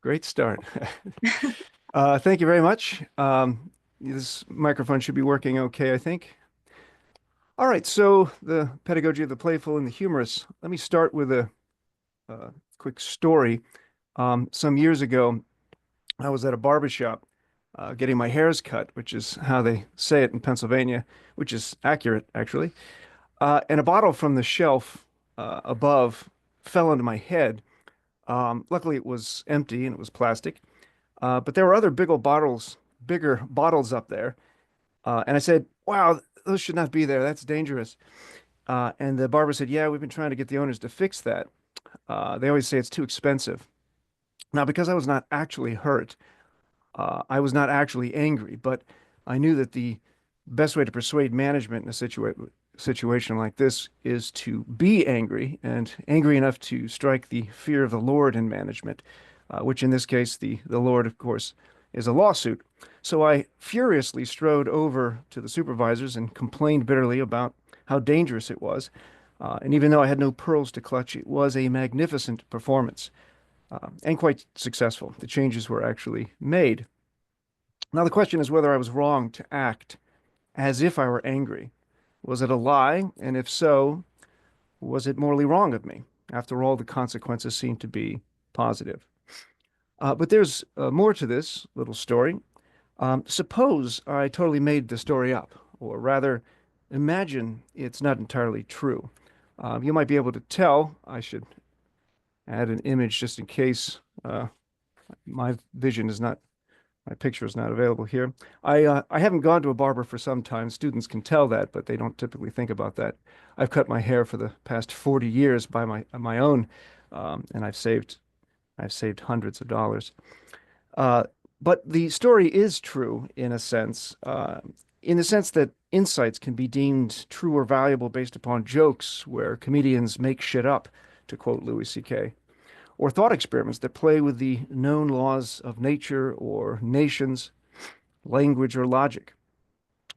Great start. Thank you very much. This microphone should be working okay, I think. All right, so the pedagogy of the playful and the humorous. Let me start with a quick story. Some years ago, I was at a barber shop getting my hairs cut, which is how they say it in Pennsylvania, which is accurate, actually. And a bottle from the shelf above fell into my head. Luckily, it was empty and it was plastic. But there were other bigger bottles up there. And I said, wow, those should not be there. That's dangerous. And the barber said, yeah, we've been trying to get the owners to fix that. They always say it's too expensive. Now, because I was not actually hurt, I was not actually angry, but I knew that the best way to persuade management in a situation like this is to be angry and angry enough to strike the fear of the Lord in management, which in this case, the Lord, of course, is a lawsuit. So I furiously strode over to the supervisors and complained bitterly about how dangerous it was. And even though I had no pearls to clutch, it was a magnificent performance and quite successful. The changes were actually made. Now, the question is whether I was wrong to act as if I were angry. Was it a lie? And if so, was it morally wrong of me? After all, the consequences seem to be positive. But there's more to this little story. Suppose I totally made the story up, or rather, imagine it's not entirely true. You might be able to tell. I should add an image just in case my vision is not, my picture is not available here. I haven't gone to a barber for some time. Students can tell that, but they don't typically think about that. I've cut my hair for the past 40 years by my own, and I've saved hundreds of dollars. Uh, but the story is true in the sense that insights can be deemed true or valuable based upon jokes where comedians make shit up, to quote Louis C.K., or thought experiments that play with the known laws of nature or nations, language, or logic.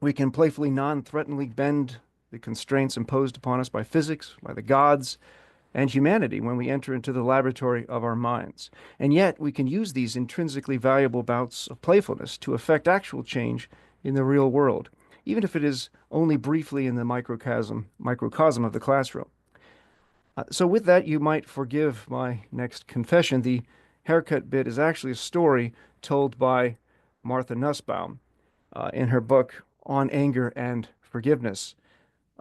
We can playfully, non-threateningly bend the constraints imposed upon us by physics, by the gods, and humanity when we enter into the laboratory of our minds. And yet, we can use these intrinsically valuable bouts of playfulness to effect actual change in the real world, even if it is only briefly in the microcosm of the classroom. So with that, you might forgive my next confession. The haircut bit is actually a story told by Martha Nussbaum in her book On Anger and Forgiveness.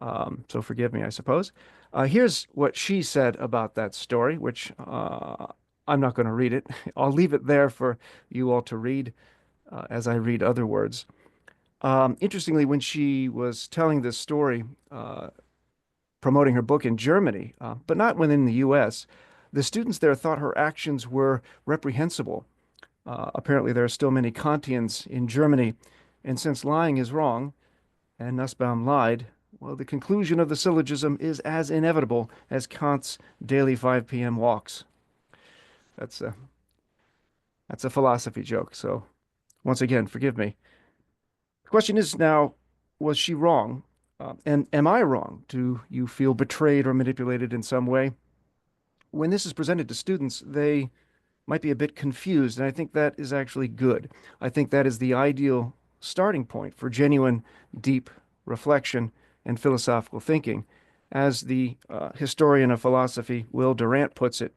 So forgive me, I suppose. Here's what she said about that story, which I'm not going to read it. I'll leave it there for you all to read as I read other words. Interestingly, when she was telling this story, promoting her book in Germany, but not within the US, the students there thought her actions were reprehensible. Apparently, there are still many Kantians in Germany, and since lying is wrong, and Nussbaum lied, well, the conclusion of the syllogism is as inevitable as Kant's daily 5 p.m. walks. That's a that's a philosophy joke. So once again, forgive me. The question is now, was she wrong? And am I wrong? Do you feel betrayed or manipulated in some way? When this is presented to students, they might be a bit confused, and I think that is actually good. I think that is the ideal starting point for genuine, deep reflection and philosophical thinking. As the historian of philosophy, Will Durant, puts it,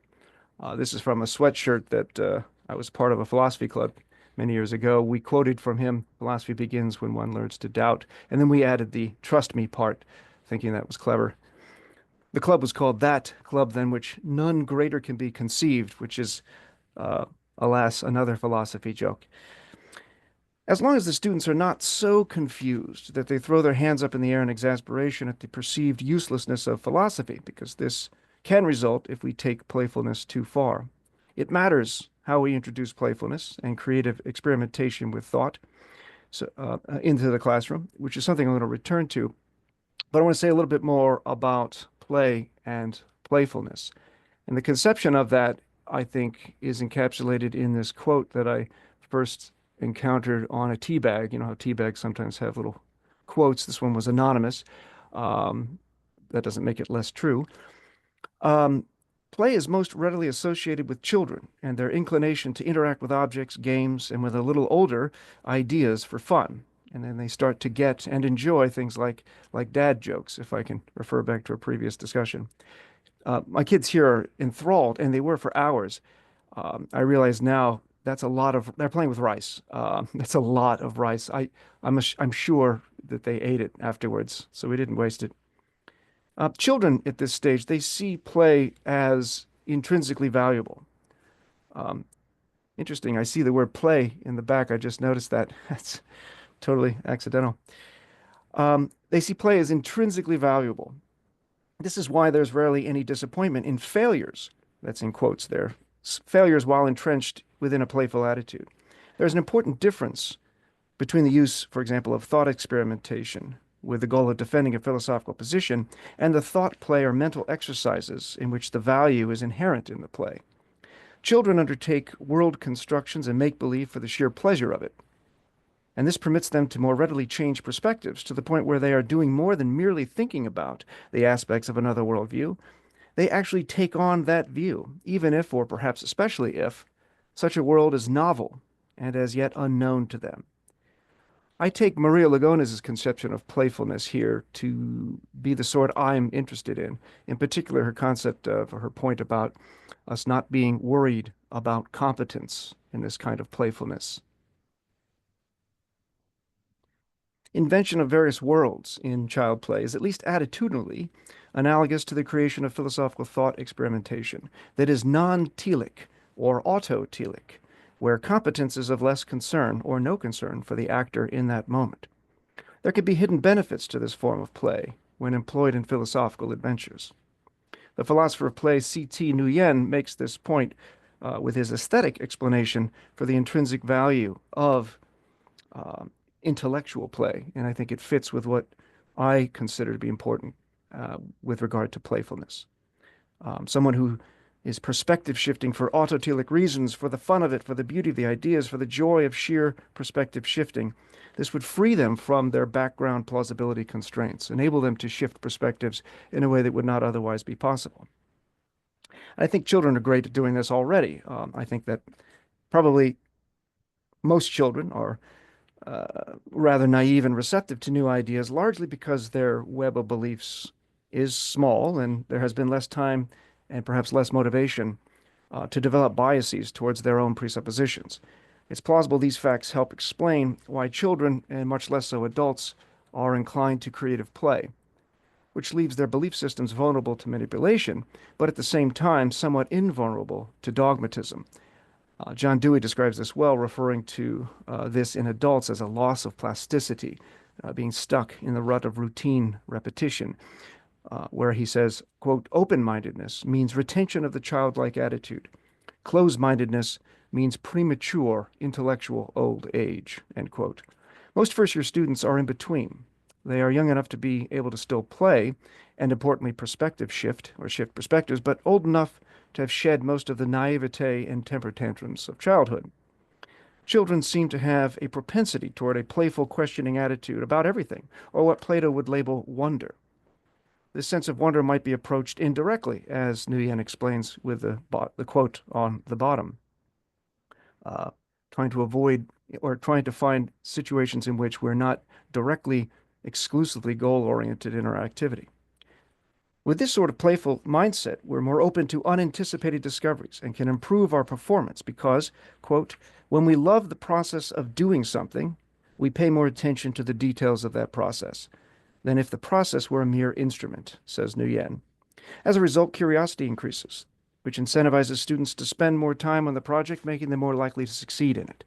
this is from a sweatshirt that I was part of a philosophy club many years ago. We quoted from him, philosophy begins when one learns to doubt. And then we added the trust me part, thinking that was clever. The club was called That Club, then, which none greater can be conceived, which is, uh, alas, another philosophy joke. As long as the students are not so confused that they throw their hands up in the air in exasperation at the perceived uselessness of philosophy, because this can result if we take playfulness too far. It matters how we introduce playfulness and creative experimentation with thought into the classroom, which is something I'm going to return to. But I want to say a little bit more about play and playfulness. And the conception of that, I think, is encapsulated in this quote that I first encountered on a tea bag. You know how tea bags sometimes have little quotes. This one was anonymous. Um, that doesn't make it less true. Um, Play is most readily associated with children and their inclination to interact with objects, games, and with a little older, ideas for fun. And then they start to get and enjoy things like dad jokes, if I can refer back to a previous discussion. My kids here are enthralled, and they were for hours. I realize now they're playing with rice. That's a lot of rice. I'm sure that they ate it afterwards, so we didn't waste it. Children at this stage, they see play as intrinsically valuable. Um, Interesting. I see the word play in the back. I just noticed that. That's totally accidental. They see play as intrinsically valuable. This is why there's rarely any disappointment in failures. That's in quotes there. Failures while entrenched within a playful attitude. There's an important difference between the use, for example, of thought experimentation with the goal of defending a philosophical position and the thought play or mental exercises in which the value is inherent in the play. Children undertake world constructions and make believe for the sheer pleasure of it. And this permits them to more readily change perspectives to the point where they are doing more than merely thinking about the aspects of another worldview. They actually take on that view, even if, or perhaps especially if, such a world is novel and as yet unknown to them. I take Maria Lugones' conception of playfulness here to be the sort I'm interested in particular her concept of her point about us not being worried about competence in this kind of playfulness. Invention of various worlds in child play is at least attitudinally analogous to the creation of philosophical thought experimentation that is non-telic or autotelic, where competence is of less concern or no concern for the actor in that moment. There could be hidden benefits to this form of play when employed in philosophical adventures. The philosopher of play C.T. Nguyen makes this point with his aesthetic explanation for the intrinsic value of uh, intellectual play, and I think it fits with what I consider to be important with regard to playfulness. Someone who is perspective shifting for autotelic reasons, for the fun of it, for the beauty of the ideas, for the joy of sheer perspective shifting. This would free them from their background plausibility constraints, enable them to shift perspectives in a way that would not otherwise be possible. I think children are great at doing this already. I think that probably most children are rather naive and receptive to new ideas, largely because their web of beliefs is small and there has been less time and perhaps less motivation to develop biases towards their own presuppositions. It's plausible these facts help explain why children, and much less so adults, are inclined to creative play, which leaves their belief systems vulnerable to manipulation, but at the same time somewhat invulnerable to dogmatism. John Dewey describes this well, referring to this in adults as a loss of plasticity, being stuck in the rut of routine repetition, where he says, quote, open-mindedness means retention of the childlike attitude. Closed-mindedness means premature intellectual old age, end quote. Most first-year students are in between. They are young enough to be able to still play and, importantly, perspective shift or shift perspectives, but old enough to have shed most of the naivete and temper tantrums of childhood. Children seem to have a propensity toward a playful questioning attitude about everything, or what Plato would label wonder. This sense of wonder might be approached indirectly, as Nguyen explains with the quote on the bottom, uh, trying to avoid or trying to find situations in which we're not directly, exclusively goal-oriented in our activity. With this sort of playful mindset, we're more open to unanticipated discoveries and can improve our performance because, quote, when we love the process of doing something, we pay more attention to the details of that process than if the process were a mere instrument, says Nguyen. As a result, curiosity increases, which incentivizes students to spend more time on the project, making them more likely to succeed in it,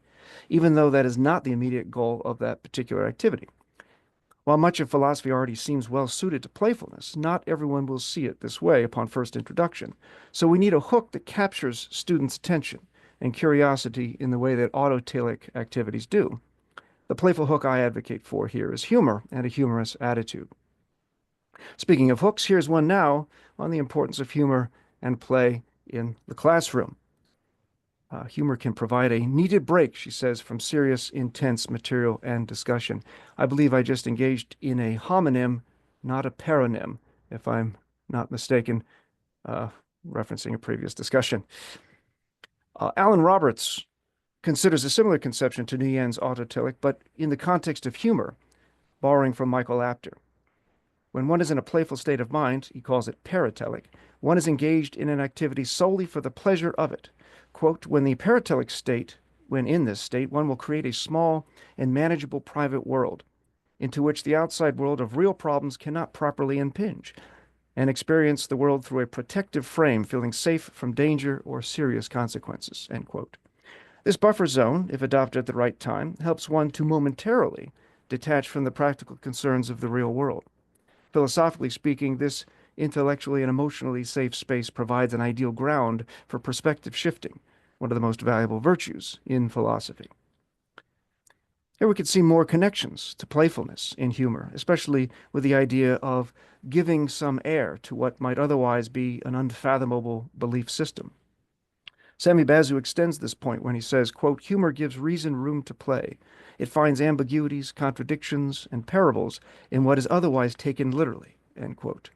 even though that is not the immediate goal of that particular activity. While much of philosophy already seems well suited to playfulness, not everyone will see it this way upon first introduction. So we need a hook that captures students' attention and curiosity in the way that autotelic activities do. The playful hook I advocate for here is humor and a humorous attitude. Speaking of hooks, here's one now on the importance of humor and play in the classroom. Humor can provide a needed break, she says, from serious, intense material and discussion. I believe I just engaged in a homonym, not a paronym, if I'm not mistaken. Uh, referencing a previous discussion. Alan Roberts considers a similar conception to Nguyen's autotelic, but in the context of humor, borrowing from Michael Apter. When one is in a playful state of mind, he calls it paratelic, one is engaged in an activity solely for the pleasure of it. Quote, when in this state, one will create a small and manageable private world into which the outside world of real problems cannot properly impinge, and experience the world through a protective frame, feeling safe from danger or serious consequences, end quote. This buffer zone, if adopted at the right time, helps one to momentarily detach from the practical concerns of the real world. Philosophically speaking, this intellectually and emotionally safe space provides an ideal ground for perspective shifting, one of the most valuable virtues in philosophy. Here we can see more connections to playfulness in humor, especially with the idea of giving some air to what might otherwise be an unfathomable belief system. Sami Basu extends this point when he says, quote, humor gives reason room to play. It finds ambiguities, contradictions, and parables in what is otherwise taken literally, end quote.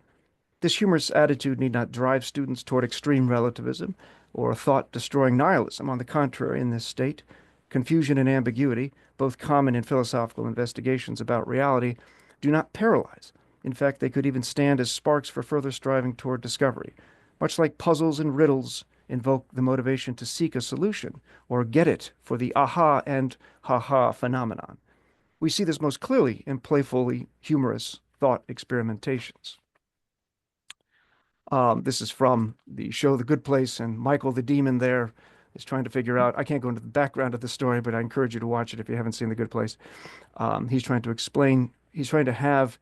This humorous attitude need not drive students toward extreme relativism or thought-destroying nihilism. On the contrary, in this state, confusion and ambiguity, both common in philosophical investigations about reality, do not paralyze. In fact, they could even stand as sparks for further striving toward discovery. Much like puzzles and riddles invoke the motivation to seek a solution or get it for the aha and ha-ha phenomenon. We see this most clearly in playfully humorous thought experimentations. This is from the show The Good Place, and Michael the demon there is trying to figure out. I can't go into the background of the story, but I encourage you to watch it if you haven't seen The Good Place. He's trying to have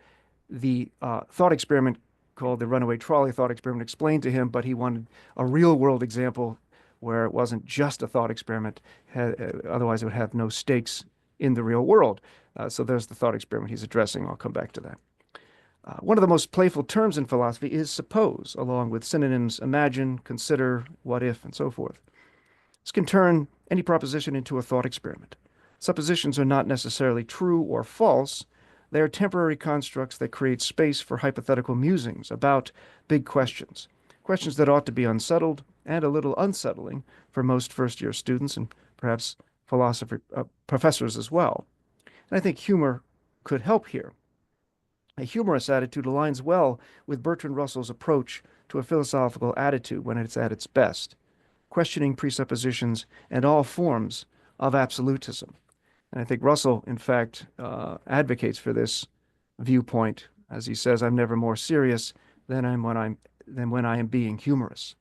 the thought experiment called the runaway trolley thought experiment explained to him, but he wanted a real world example where it wasn't just a thought experiment. Otherwise, it would have no stakes in the real world. So there's the thought experiment he's addressing. I'll come back to that. One of the most playful terms in philosophy is suppose, along with synonyms imagine, consider, what if, and so forth. This can turn any proposition into a thought experiment. Suppositions are not necessarily true or false. They are temporary constructs that create space for hypothetical musings about big questions, questions that ought to be unsettled and a little unsettling for most first-year students and perhaps professors as well. And I think humor could help here. A humorous attitude aligns well with Bertrand Russell's approach to a philosophical attitude when it's at its best, questioning presuppositions and all forms of absolutism. And I think Russell, in fact, advocates for this viewpoint, as he says, I'm never more serious than when I am being humorous.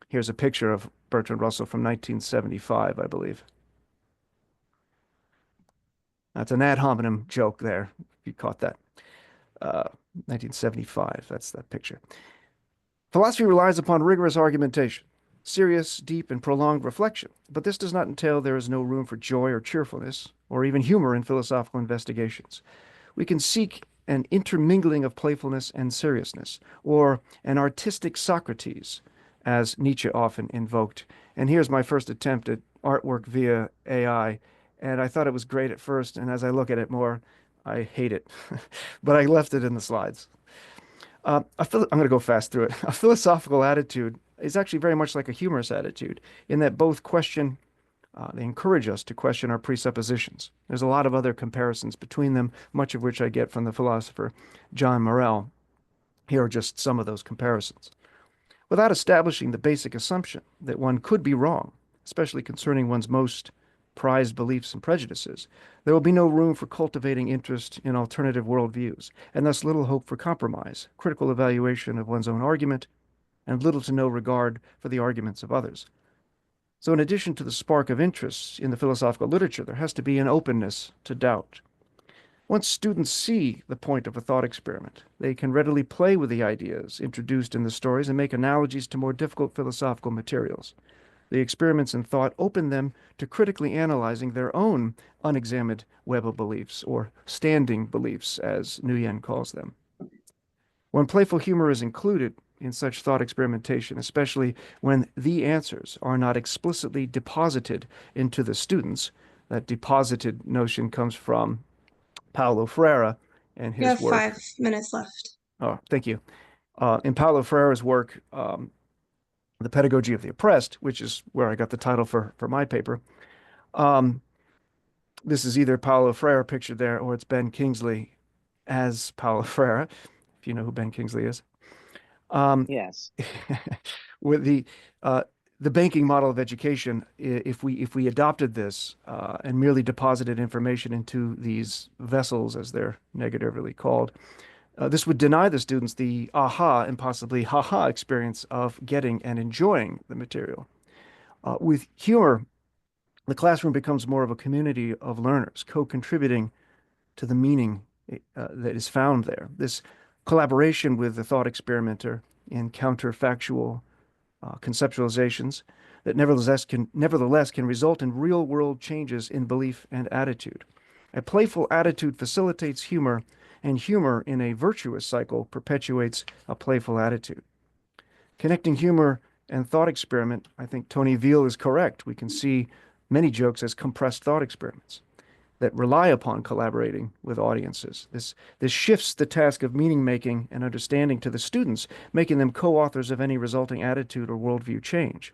Here's a picture of Bertrand Russell from 1975, I believe. That's an ad hominem joke there, if you caught that. 1975, that's that picture. Philosophy relies upon rigorous argumentation, serious, deep, and prolonged reflection, but this does not entail there is no room for joy or cheerfulness, or even humor in philosophical investigations. We can seek an intermingling of playfulness and seriousness, or an artistic Socrates, as Nietzsche often invoked. And here's my first attempt at artwork via AI, and I thought it was great at first, and as I look at it more, I hate it, but I left it in the slides. I'm going to go fast through it. A philosophical attitude is actually very much like a humorous attitude in that both they encourage us to question our presuppositions. There's a lot of other comparisons between them, much of which I get from the philosopher John Morell. Here are just some of those comparisons. Without establishing the basic assumption that one could be wrong, especially concerning one's most prized beliefs and prejudices, there will be no room for cultivating interest in alternative worldviews, and thus little hope for compromise, critical evaluation of one's own argument, and little to no regard for the arguments of others. So in addition to the spark of interest in the philosophical literature, there has to be an openness to doubt. Once students see the point of a thought experiment, they can readily play with the ideas introduced in the stories and make analogies to more difficult philosophical materials. The experiments in thought open them to critically analyzing their own unexamined web of beliefs, or standing beliefs, as Nguyen calls them. When playful humor is included in such thought experimentation, especially when the answers are not explicitly deposited into the students, that deposited notion comes from Paulo Freire and You his have work. 5 minutes left. Oh, thank you. In Paulo Freire's work, The Pedagogy of the Oppressed, which is where I got the title for my paper. Um, this is either Paulo Freire pictured there, or it's Ben Kingsley as Paulo Freire, if you know who Ben Kingsley is. Um, Yes. with uh, the banking model of education, if we adopted this and merely deposited information into these vessels, as they're negatively called, this would deny the students the aha and possibly ha-ha experience of getting and enjoying the material. With humor, the classroom becomes more of a community of learners, co-contributing to the meaning that is found there. This collaboration with the thought experimenter in counterfactual conceptualizations that nevertheless can result in real-world changes in belief and attitude. A playful attitude facilitates humor, and humor in a virtuous cycle perpetuates a playful attitude. Connecting humor and thought experiment, I think Tony Veal is correct. We can see many jokes as compressed thought experiments that rely upon collaborating with audiences. This shifts the task of meaning making and understanding to the students, making them co-authors of any resulting attitude or worldview change.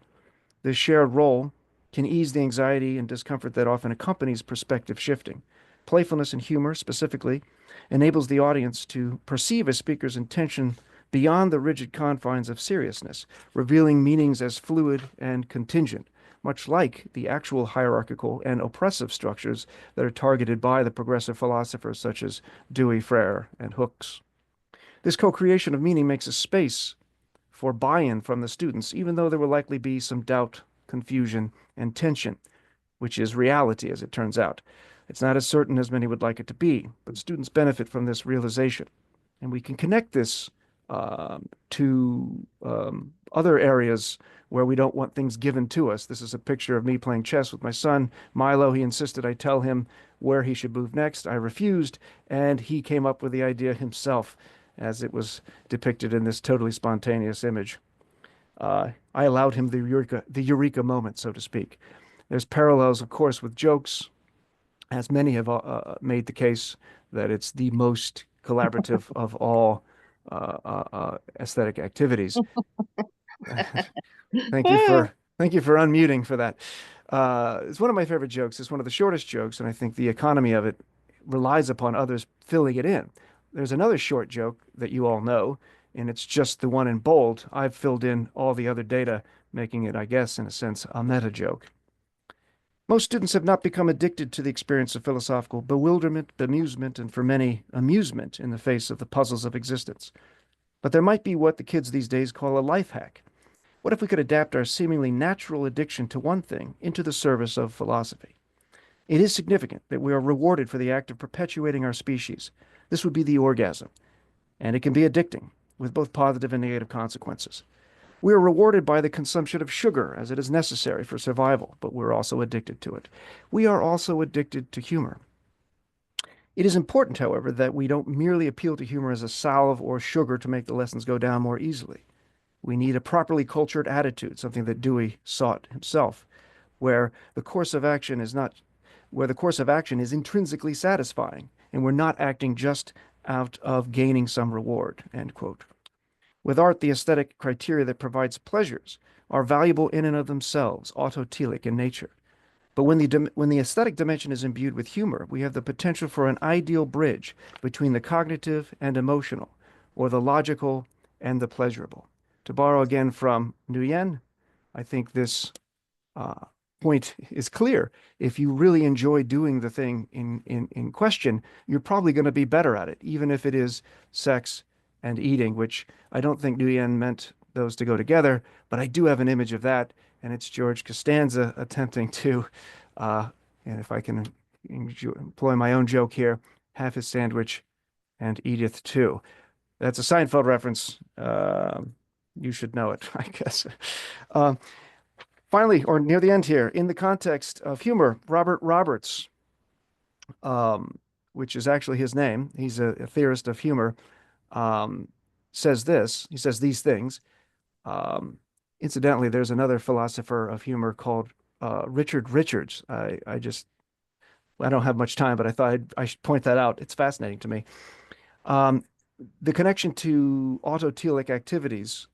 This shared role can ease the anxiety and discomfort that often accompanies perspective shifting. Playfulness and humor, specifically, enables the audience to perceive a speaker's intention beyond the rigid confines of seriousness, revealing meanings as fluid and contingent, much like the actual hierarchical and oppressive structures that are targeted by the progressive philosophers such as Dewey, Frere, and Hooks. This co-creation of meaning makes a space for buy-in from the students, even though there will likely be some doubt, confusion, and tension, which is reality, as it turns out. It's not as certain as many would like it to be, but students benefit from this realization. And we can connect this to other areas where we don't want things given to us. This is a picture of me playing chess with my son, Milo. He insisted I tell him where he should move next. I refused, and he came up with the idea himself, as it was depicted in this totally spontaneous image. I allowed him the eureka moment, so to speak. There's parallels, of course, with jokes, as many have made the case that it's the most collaborative of all aesthetic activities. Thank you for thank you for unmuting for that. It's one of my favorite jokes. It's one of the shortest jokes, and I think the economy of it relies upon others filling it in. There's another short joke that you all know, and it's just the one in bold. I've filled in all the other data, making it, I guess, in a sense, a meta joke. Most students have not become addicted to the experience of philosophical bewilderment, bemusement, and for many, amusement in the face of the puzzles of existence. But there might be what the kids these days call a life hack. What if we could adapt our seemingly natural addiction to one thing into the service of philosophy? It is significant that we are rewarded for the act of perpetuating our species. This would be the orgasm, and it can be addicting, with both positive and negative consequences. We are rewarded by the consumption of sugar, as it is necessary for survival, but we're also addicted to it. We are also addicted to humor. It is important, however, that we don't merely appeal to humor as a salve or sugar to make the lessons go down more easily. We need a properly cultured attitude, something that Dewey sought himself, where the course of action is not, where the course of action is intrinsically satisfying, and we're not acting just out of gaining some reward, end quote. With art, the aesthetic criteria that provides pleasures are valuable in and of themselves, autotelic in nature. But when the aesthetic dimension is imbued with humor, we have the potential for an ideal bridge between the cognitive and emotional, or the logical and the pleasurable. To borrow again from Nguyen, I think this uh, point is clear. If you really enjoy doing the thing in question, you're probably going to be better at it, even if it is sex and eating, which I don't think Nguyen meant those to go together, but I do have an image of that, and it's George Costanza attempting to, uh, and if I can employ my own joke here, have his sandwich and Edith too. That's a Seinfeld reference. You should know it, I guess. Um, Finally, or near the end here, in the context of humor, Robert Roberts, um, which is actually his name, he's a theorist of humor, um, says this. He says these things. Um, Incidentally, there's another philosopher of humor called Richard Richards. I don't have much time, but I thought I should point that out. It's fascinating to me. Um, the connection to autotelic activities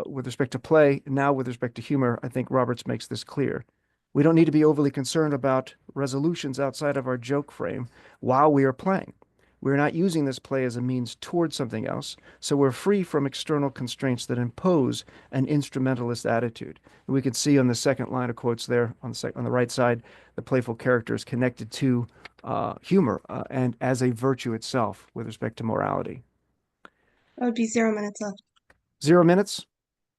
with respect to play. Now, with respect to humor, I think Roberts makes this clear. We don't need to be overly concerned about resolutions outside of our joke frame while we are playing. We're not using this play as a means towards something else, so we're free from external constraints that impose an instrumentalist attitude. And we can see on the second line of quotes there on the right side, the playful character is connected to humor and as a virtue itself with respect to morality. That would be 0 minutes left. 0 minutes.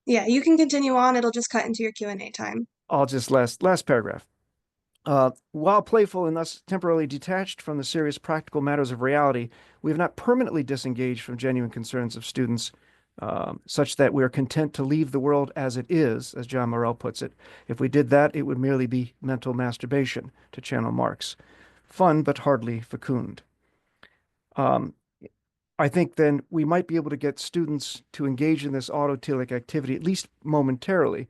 Yeah, you can continue on. It'll just cut into your Q&A time. I'll just last paragraph. While playful and thus temporarily detached from the serious practical matters of reality, we have not permanently disengaged from genuine concerns of students, such that we are content to leave the world as it is, as John Morell puts it. If we did that, it would merely be mental masturbation, to channel Marx. Fun, but hardly fecund. Um, I think then we might be able to get students to engage in this autotelic activity, at least momentarily,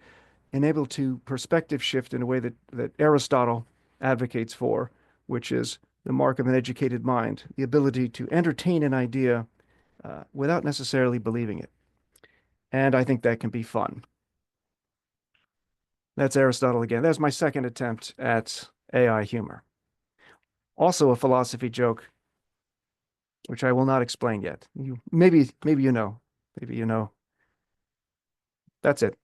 enable to perspective shift in a way that Aristotle advocates for, which is the mark of an educated mind, the ability to entertain an idea without necessarily believing it. And I think that can be fun. That's Aristotle again. That's my second attempt at AI humor. Also a philosophy joke, which I will not explain yet. Maybe you know. Maybe you know. That's it.